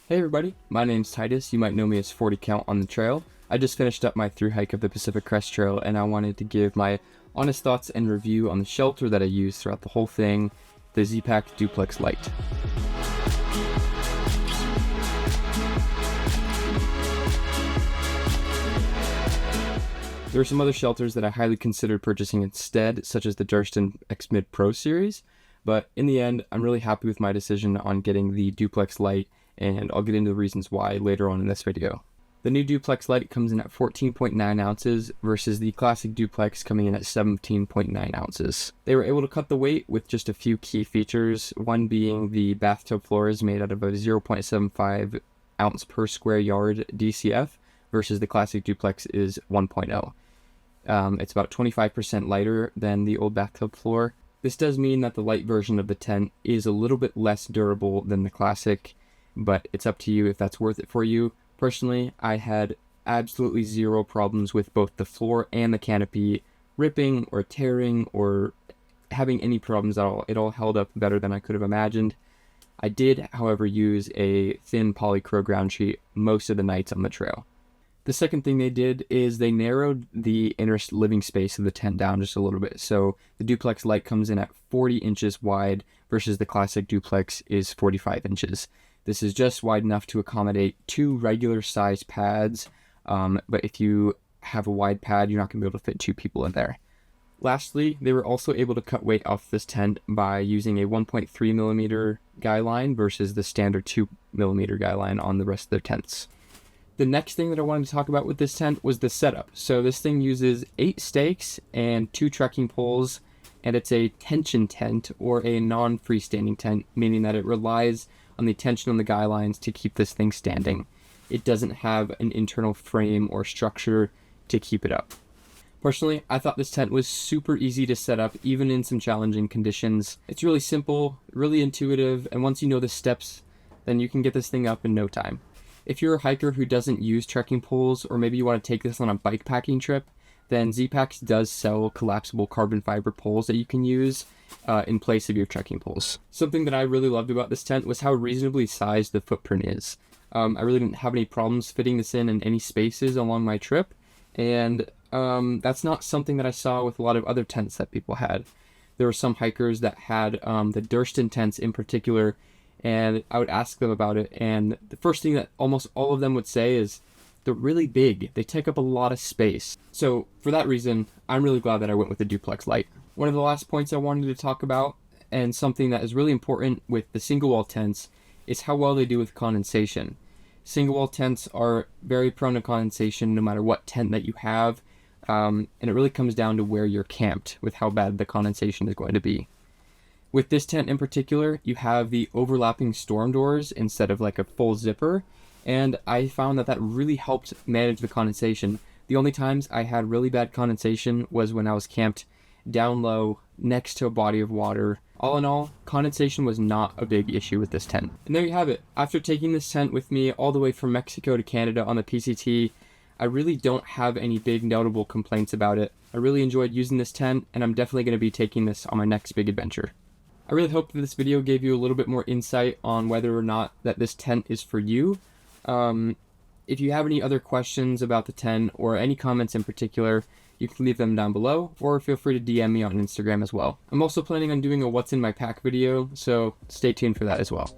Hey everybody, my name's Titus. You might know me as 40 Count on the trail. I just finished up my Thru-Hike of the Pacific Crest Trail, and I wanted to give my honest thoughts and review on the shelter that I used throughout the whole thing, the Zpacks Duplex Lite. There are some other shelters that I highly considered purchasing instead, such as the Durston X Mid Pro series, but in the end, I'm really happy with my decision on getting the Duplex Lite, and I'll get into the reasons why later on in this video. The new Duplex Lite comes in at 14.9 ounces versus the classic Duplex coming in at 17.9 ounces. They were able to cut the weight with just a few key features, one being the bathtub floor is made out of a 0.75 ounce per square yard DCF versus the classic Duplex is 1.0. It's about 25% lighter than the old bathtub floor. This does mean that the light version of the tent is a little bit less durable than the classic, but it's up to you if that's worth it for you. Personally, I had absolutely zero problems with both the floor and the canopy ripping or tearing or having any problems at all. It all held up better than I could have imagined. I did, however, use a thin polycro ground sheet most of the nights on the trail. The second thing they did is they narrowed the inner living space of the tent down just a little bit. So the Duplex Lite comes in at 40 inches wide versus the classic Duplex is 45 inches. This is just wide enough to accommodate two regular size pads, but if you have a wide pad, you're not going to be able to fit two people in there. Lastly, they were also able to cut weight off this tent by using a 1.3 millimeter guy line versus the standard 2 millimeter guy line on the rest of their tents. The next thing that I wanted to talk about with this tent was the setup. So this thing uses 8 stakes and 2 trekking poles, and it's a tension tent or a non-freestanding tent, meaning that it relies on the tension on the guy lines to keep this thing standing. It doesn't have an internal frame or structure to keep it up. Personally, I thought this tent was super easy to set up, even in some challenging conditions. It's really simple, really intuitive, and once you know the steps, then you can get this thing up in no time. If you're a hiker who doesn't use trekking poles, or maybe you want to take this on a bike packing trip, then Zpacks does sell collapsible carbon fiber poles that you can use in place of your trekking poles. Something that I really loved about this tent was how reasonably sized the footprint is. I really didn't have any problems fitting this in any spaces along my trip, and that's not something that I saw with a lot of other tents that people had. There were some hikers that had the Durston tents in particular, and I would ask them about it, and the first thing that almost all of them would say is they're really big. They take up a lot of space. So for that reason, I'm really glad that I went with the Duplex Lite. One of the last points I wanted to talk about, and something that is really important with the single wall tents, is how well they do with condensation. Single wall tents are very prone to condensation no matter what tent that you have, and it really comes down to where you're camped with how bad the condensation is going to be. With this tent in particular, you have the overlapping storm doors instead of like a full zipper, and I found that really helped manage the condensation. The only times I had really bad condensation was when I was camped down low next to a body of water. All in all, condensation was not a big issue with this tent. And there you have it. After taking this tent with me all the way from Mexico to Canada on the PCT, I really don't have any big notable complaints about it. I really enjoyed using this tent, and I'm definitely going to be taking this on my next big adventure. I really hope that this video gave you a little bit more insight on whether or not that this tent is for you. If you have any other questions about the tent or any comments in particular, you can leave them down below, or feel free to DM me on Instagram as well. I'm also planning on doing a what's in my pack video, so stay tuned for that as well.